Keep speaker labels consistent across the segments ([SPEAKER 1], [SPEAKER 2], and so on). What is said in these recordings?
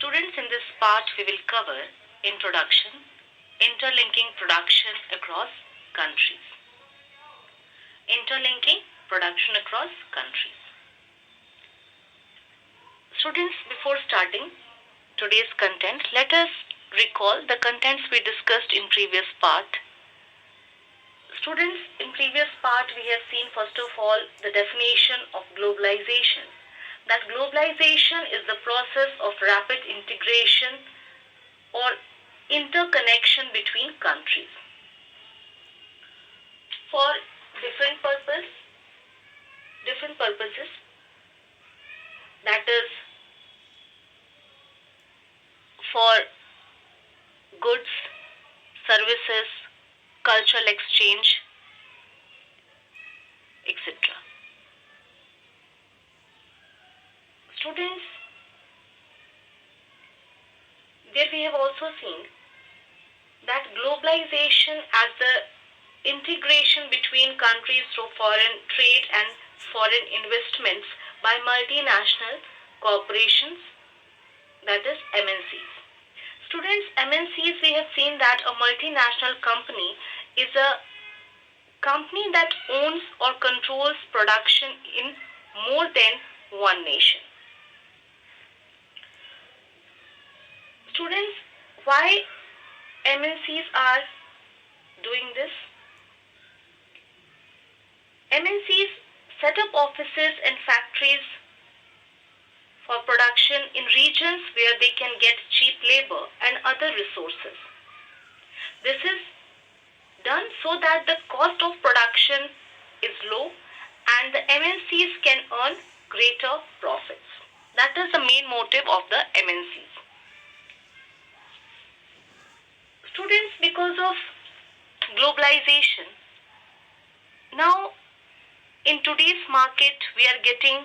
[SPEAKER 1] Students, in this part we will cover introduction, interlinking production across countries. Interlinking production across countries. Students, before starting today's content, let us recall the contents we discussed in previous part. Students, in previous part we have seen first of all the definition of globalization. That globalization is the process of rapid integration or interconnection between countries for different purposes, that is for goods, services, cultural exchange, etc. Students, there we have also seen that globalization as the integration between countries through foreign trade and foreign investments by multinational corporations, that is MNCs. Students, MNCs, we have seen that a multinational company is a company that owns or controls production in more than one nation. Students, why MNCs are doing this? MNCs set up offices and factories for production in regions where they can get cheap labor and other resources. This is done so that the cost of production is low and the MNCs can earn greater profits. That is the main motive of the MNCs. Students, because of globalization, now in today's market we are getting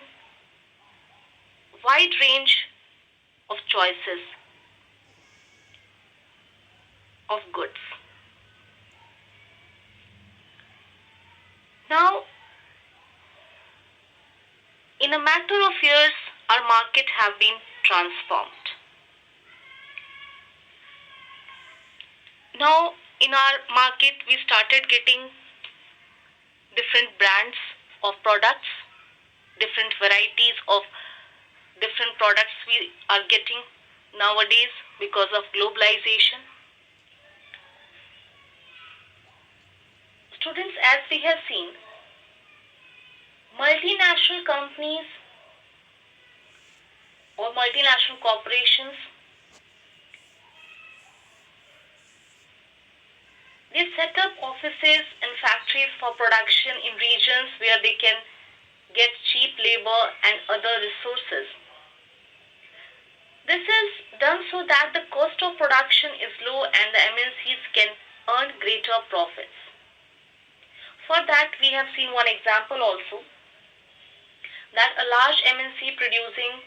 [SPEAKER 1] wide range of choices of goods. Now, in a matter of years, our market have been transformed. Now, in our market, we started getting different brands of products, different varieties of different products we are getting nowadays because of globalization. Students, as we have seen, multinational companies or multinational corporations, they set up offices and factories for production in regions where they can get cheap labor and other resources. This is done so that the cost of production is low and the MNCs can earn greater profits. For that, we have seen one example also, that a large MNC producing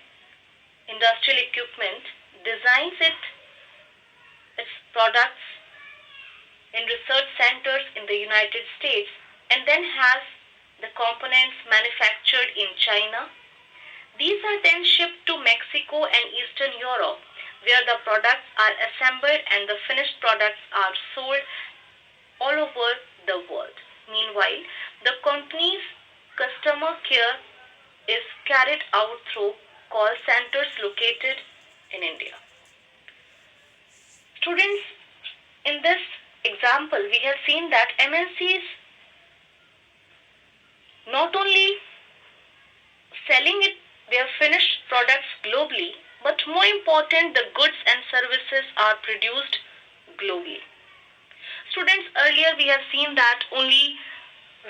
[SPEAKER 1] industrial equipment designs its products in research centers in the United States and then has the components manufactured in China. These are then shipped to Mexico and Eastern Europe, where the products are assembled and the finished products are sold all over the world. Meanwhile, the company's customer care is carried out through call centers located in India. Students, in this example, we have seen that MNCs not only selling their finished products globally, but more important, the goods and services are produced globally. Students, earlier we have seen that only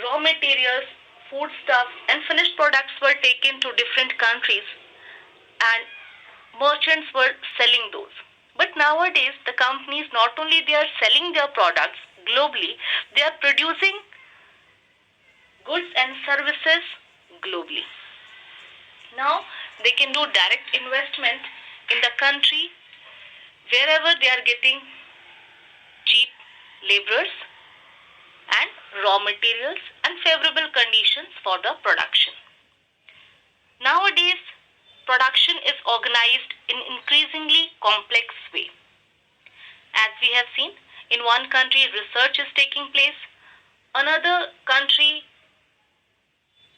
[SPEAKER 1] raw materials, foodstuffs and finished products were taken to different countries and merchants were selling those. But nowadays the companies not only they are selling their products globally, they are producing goods and services globally. Now they can do direct investment in the country wherever they are getting cheap laborers and raw materials and favorable conditions for the production. Nowadays, production is organized in increasingly complex way. As we have seen, in one country research is taking place, another country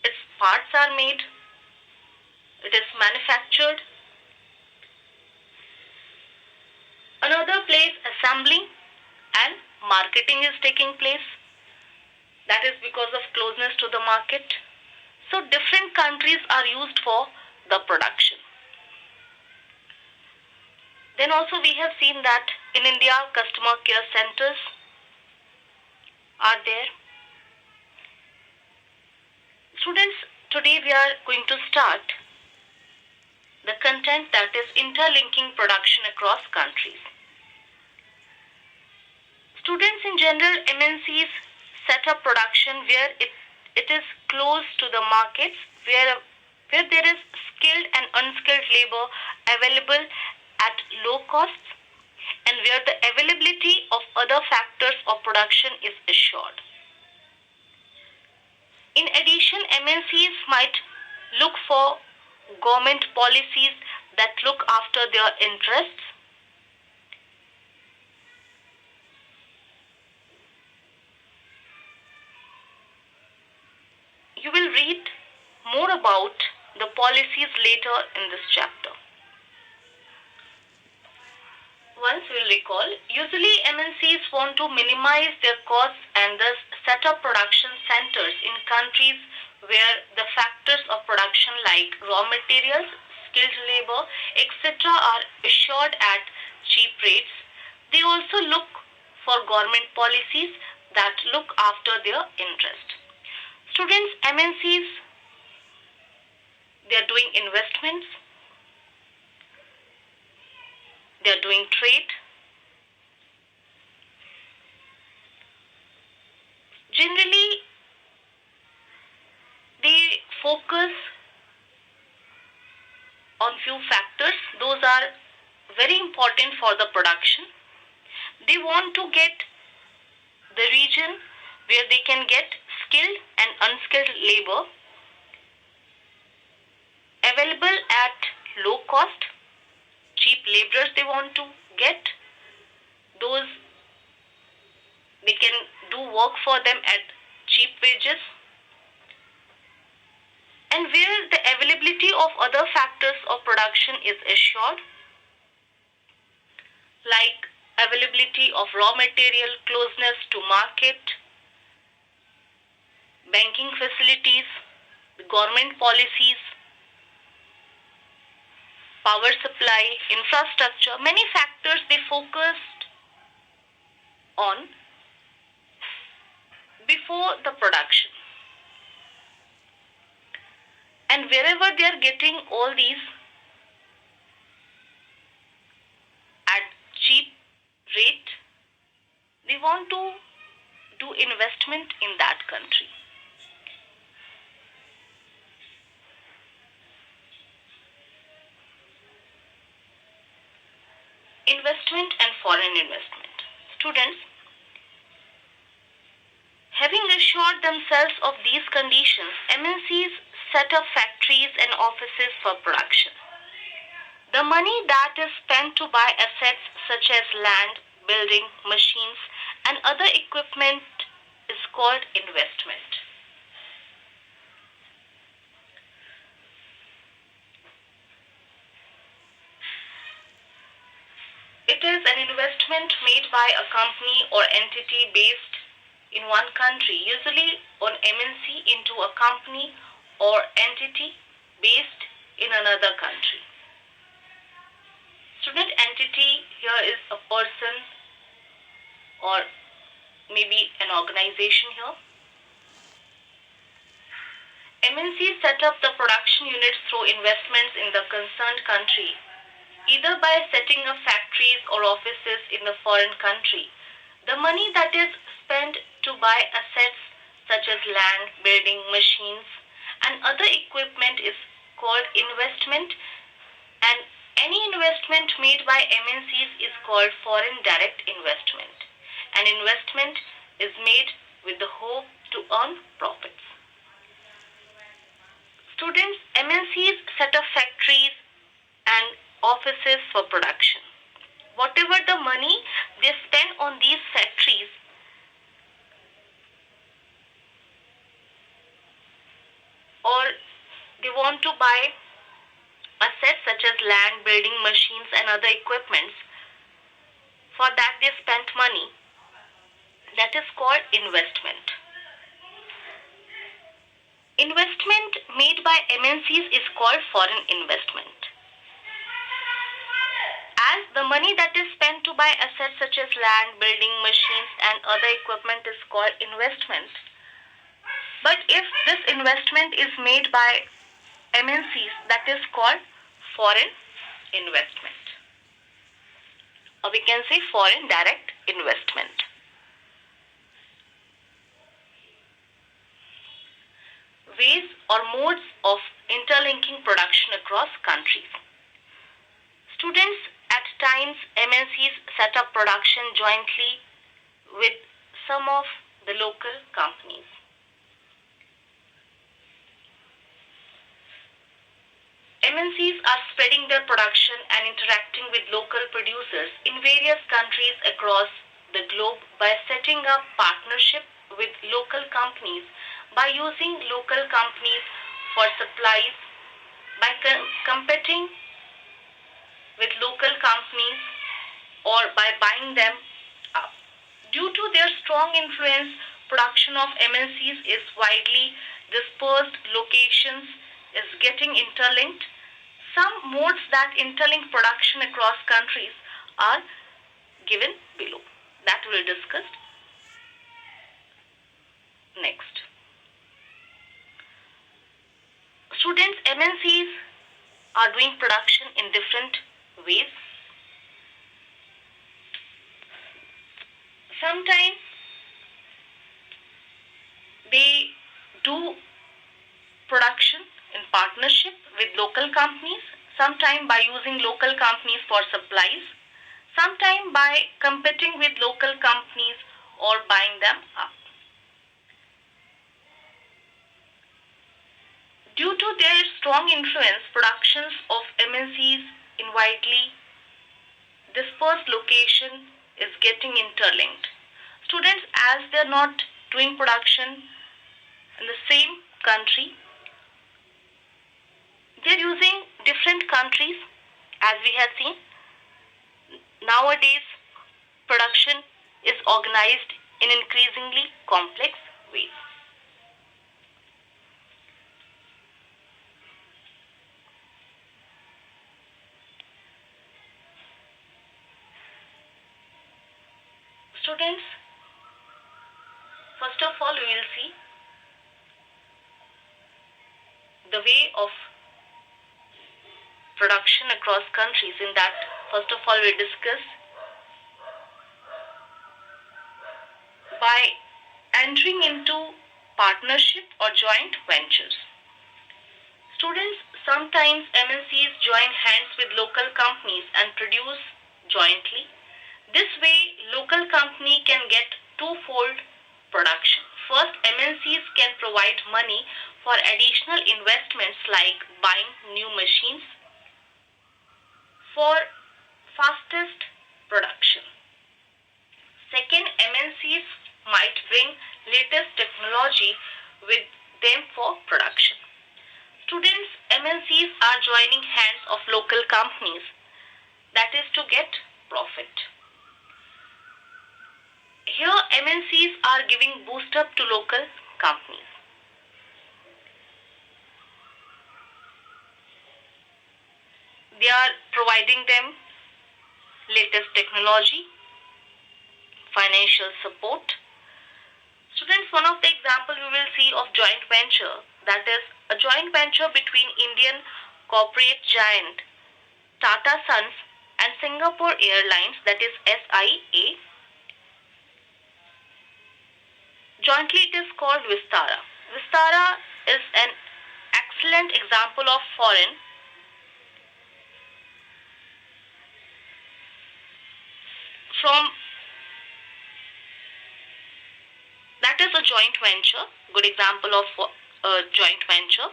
[SPEAKER 1] its parts are made, it is manufactured, another place assembling and marketing is taking place. That is because of closeness to the market. So different countries are used for the production. Then also we have seen that in India, customer care centers are there. Students, today we are going to start the content that is interlinking production across countries. Students, in general, MNCs set up production where it is close to the markets, where there is skilled and unskilled labor available at low costs, and where the availability of other factors of production is assured. In addition, MNCs might look for government policies that look after their interests. You will read more about the policies later in this chapter. Once we will recall, usually MNCs want to minimize their costs and thus set up production centers in countries where the factors of production like raw materials, skilled labor, etc. are assured at cheap rates. They also look for government policies that look after their interest. Students, MNCs, they are doing investments, they are doing trade. Generally, they focus on few factors. Those are very important for the production. They want to get the region where they can get skilled and unskilled labor available at low cost. Cheap laborers they want to get. Those they can do work for them at cheap wages. And where the availability of other factors of production is assured, like availability of raw material, closeness to market, banking facilities, the government policies, power supply, infrastructure, many factors they focused on before the production. And wherever they are getting all these at cheap rate, they want to do investment in that country. Investment and foreign investment. Students, having assured themselves of these conditions, MNCs set up factories and offices for production. The money that is spent to buy assets such as land, building, machines, and other equipment is called investment. It is an investment made by a company or entity based in one country, usually on MNC, into a company or entity based in another country. Student, entity here is a person or maybe an organization here. MNCs set up the production units through investments in the concerned country, either by setting up factories or offices in the foreign country. The money that is spent to buy assets such as land, building, machines, and other equipment is called investment, and any investment made by MNCs is called foreign direct investment. An investment is made with the hope to earn profits. Students, MNCs set up factories and offices for production. Whatever the money they spend on these factories, or they want to buy assets such as land, building machines and other equipments, for that they spent money. That is called investment. Investment made by MNCs is called foreign investment. As the money that is spent to buy assets such as land, building machines and other equipment is called investment. But if this investment is made by MNCs, that is called foreign investment. Or we can say foreign direct investment. Ways or modes of interlinking production across countries. Students, at times MNCs set up production jointly with some of the local companies. MNCs are spreading their production and interacting with local producers in various countries across the globe by setting up partnership with local companies, by using local companies for supplies, by competing with local companies, or by buying them up. Due to their strong influence, production of MNCs is widely dispersed, locations is getting interlinked. Some modes that interlink production across countries are given below. That we will discuss next. Students, MNCs are doing production in different ways. Sometimes they do production in partnership with local companies, sometimes by using local companies for supplies, sometimes by competing with local companies or buying them up. Due to their strong influence, productions of MNCs in widely dispersed location is getting interlinked. Students, as they are not doing production in the same country, they are using different countries. As we have seen, nowadays production is organized in increasingly complex ways. Students, first of all we will see the way of production across countries. In that, first of all we will discuss by entering into partnership or joint ventures. Students, sometimes MNCs join hands with local companies and produce jointly. This way, local company can get twofold production. First, MNCs can provide money for additional investments like buying new machines for fastest production. Second, MNCs might bring latest technology with them for production. Students, MNCs are joining hands of local companies, that is to get profit. Here, MNCs are giving boost up to local companies. They are providing them latest technology, financial support. Students, one of the examples we will see of joint venture, that is a joint venture between Indian corporate giant Tata Sons and Singapore Airlines, that is SIA. Jointly it is called Vistara. Vistara is an excellent example of foreign from that is a joint venture, good example of a joint venture.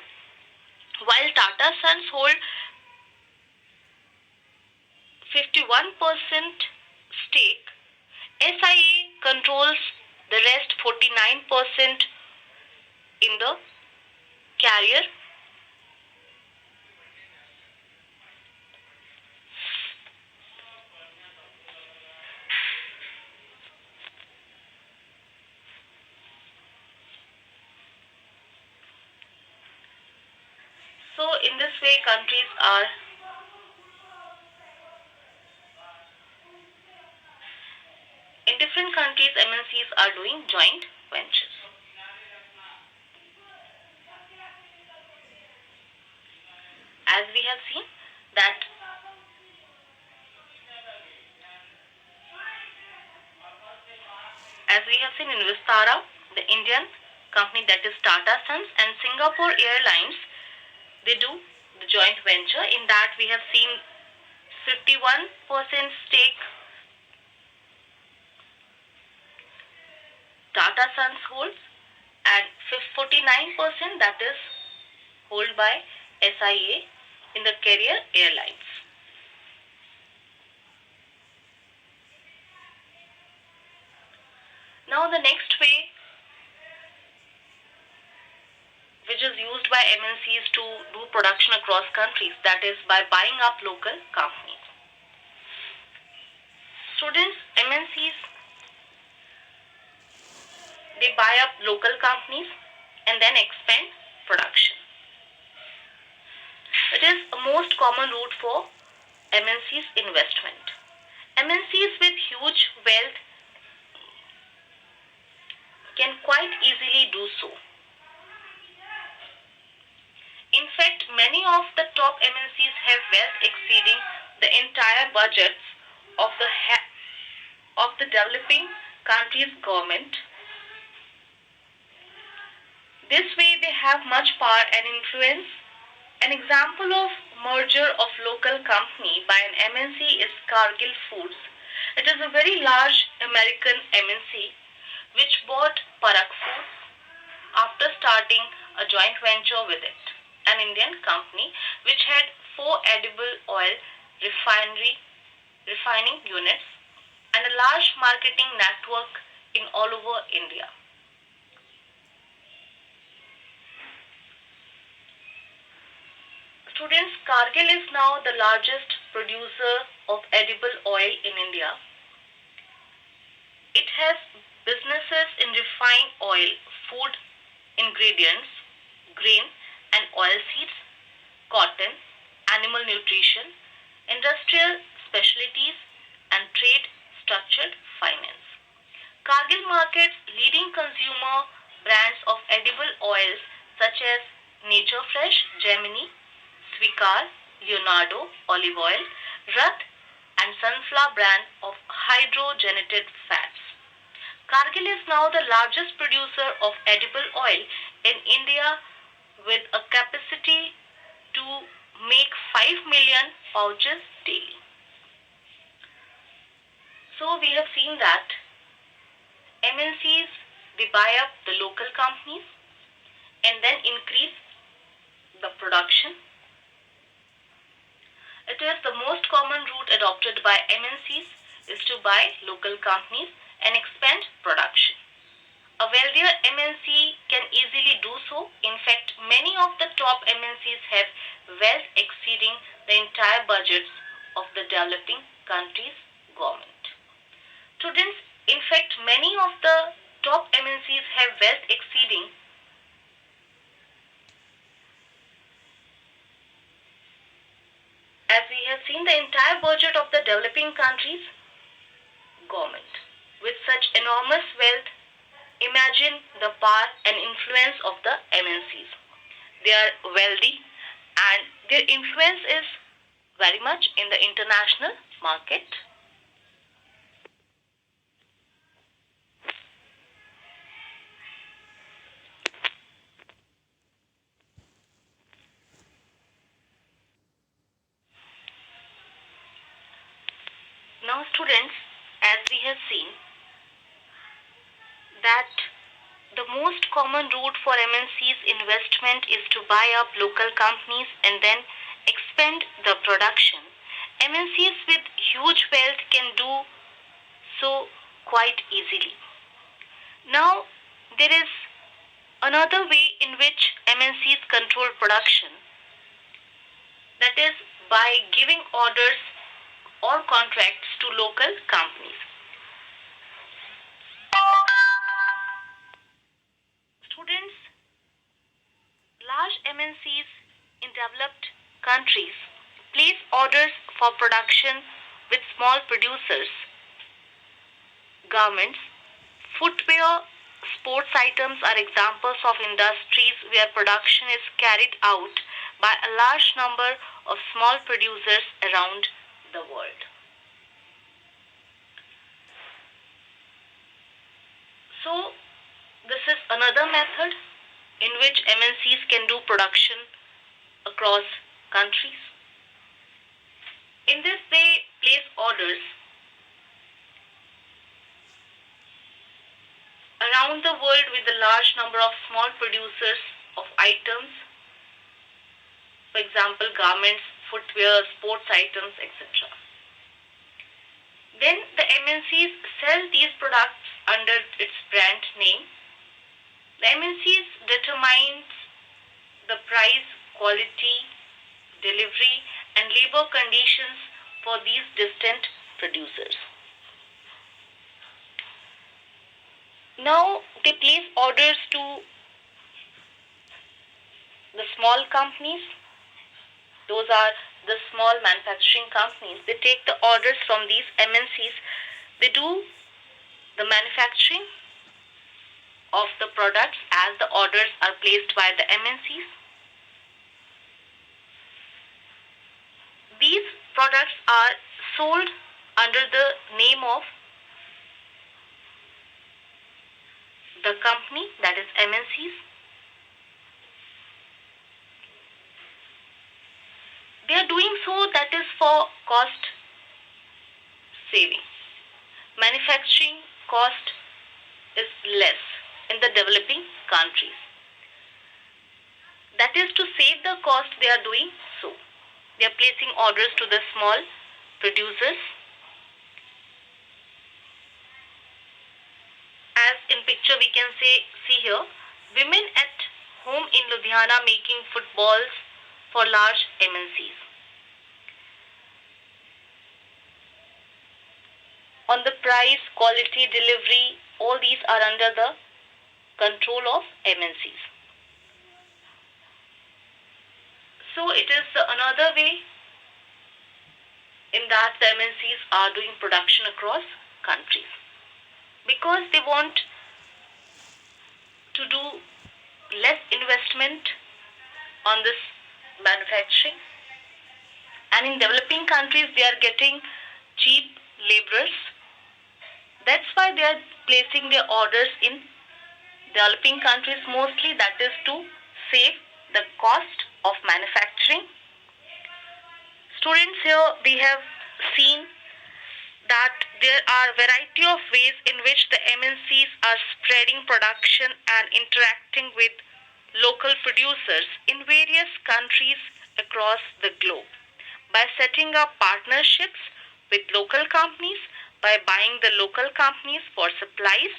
[SPEAKER 1] While Tata Sons hold 51% stake. SIA controls the rest 49% in the carrier. So in this way, in different countries, MNCs are doing joint ventures. As we have seen that in Vistara, the Indian company, that is Tata Sons, and Singapore Airlines, they do the joint venture. In that we have seen 51% stake Tata Sons holds, and 49% that is held by SIA in the carrier airlines. Now the next way which is used by MNCs to do production across countries, that is by buying up local companies. Students, MNCs, they buy up local companies and then expand production. It is a most common route for MNCs investment. MNCs with huge wealth can quite easily do so. In fact, many of the top MNCs have wealth exceeding the entire budgets of the developing country's government. This way they have much power and influence. An example of merger of local company by an MNC is Cargill Foods. It is a very large American MNC which bought Parak Foods after starting a joint venture with it, an Indian company which had 4 edible oil refining units and a large marketing network in all over India. Students, Cargill is now the largest producer of edible oil in India. It has businesses in refined oil, food ingredients, grain and oilseeds, cotton, animal nutrition, industrial specialties and trade structured finance. Cargill markets leading consumer brands of edible oils such as Nature Fresh, Gemini, Svikar, Leonardo olive oil, Rath and sunflower brand of hydrogenated fats. Cargill is now the largest producer of edible oil in India with a capacity to make 5 million pouches daily. So we have seen that MNCs, they buy up the local companies and then increase the production. It is the most common route adopted by MNCs is to buy local companies and expand production. A wealthier MNC can easily do so. In fact, many of the top MNCs have wealth exceeding the entire budgets of the developing country's government. Students, in fact, many of the top MNCs have wealth exceeding as we have seen the entire budget of the developing countries' government. With such enormous wealth, imagine the power and influence of the MNCs. They are wealthy and their influence is very much in the international market. Now students, as we have seen that the most common route for MNCs investment is to buy up local companies and then expand the production. MNCs with huge wealth can do so quite easily. Now, there is another way in which MNCs control production, that is by giving orders or contracts to local companies. Students, large MNCs in developed countries place orders for production with small producers. Garments, footwear, sports items are examples of industries where production is carried out by a large number of small producers around the world. So, this is another method in which MNCs can do production across countries. In this, they place orders around the world with a large number of small producers of items, for example, garments, footwear, sports items, etc. Then the MNCs sell these products under its brand name. The MNCs determines the price, quality, delivery, and labor conditions for these distant producers. Now they place orders to the small companies. Those are the small manufacturing companies. They take the orders from these MNCs. They do the manufacturing of the products as the orders are placed by the MNCs. These products are sold under the name of the company, that is MNCs. They are doing so, that is for cost saving. Manufacturing cost is less in the developing countries. That is to save the cost, they are doing so. They are placing orders to the small producers. As in picture we can see here, women at home in Ludhiana making footballs for large MNCs. On the price, quality, delivery, all these are under the control of MNCs. So it is another way in that the MNCs are doing production across countries, because they want to do less investment on this manufacturing, and in developing countries they are getting cheap laborers. That's why they are placing their orders in developing countries mostly, that is to save the cost of manufacturing. Students, here we have seen that there are a variety of ways in which the MNCs are spreading production and interacting with local producers in various countries across the globe by setting up partnerships with local companies, by buying the local companies for supplies,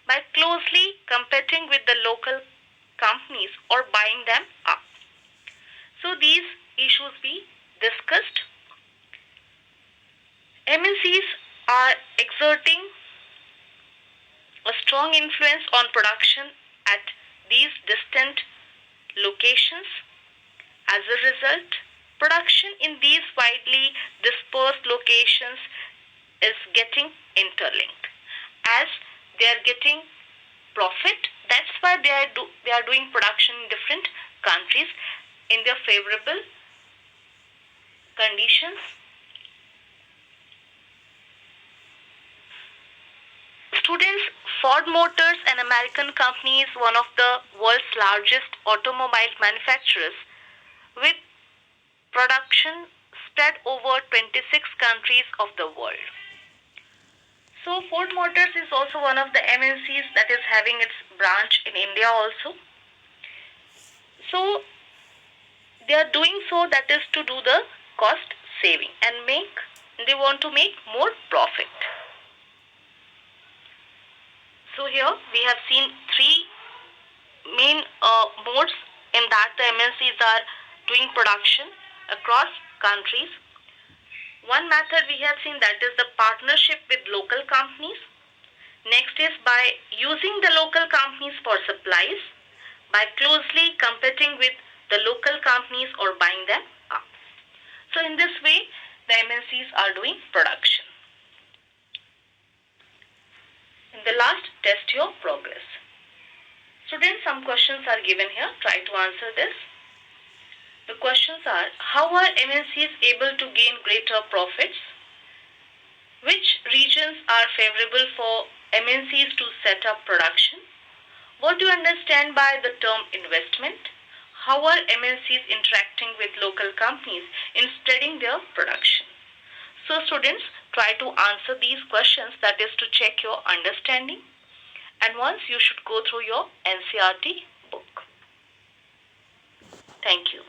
[SPEAKER 1] by closely competing with the local companies or buying them up. So these issues we discussed. MNCs are exerting a strong influence on production at these distant locations. As a result, production in these widely dispersed locations is getting interlinked. As they are getting profit, that's why they are doing production in different countries in their favorable conditions. Students, Ford Motors, an American company, is one of the world's largest automobile manufacturers with production spread over 26 countries of the world. So Ford Motors is also one of the MNCs that is having its branch in India also. So they are doing so, that is to do the cost saving and they want to make more profit. So here we have seen three main modes in that the MNCs are doing production across countries. One method we have seen, that is the partnership with local companies. Next is by using the local companies for supplies, by closely competing with the local companies or buying them up. So in this way, the MNCs are doing production. In the last, test your progress. Students, some questions are given here. Try to answer this. The questions are, how are MNCs able to gain greater profits? Which regions are favorable for MNCs to set up production? What do you understand by the term investment? How are MNCs interacting with local companies in spreading their production? So students, try to answer these questions, that is to check your understanding. And once you should go through your NCERT book. Thank you.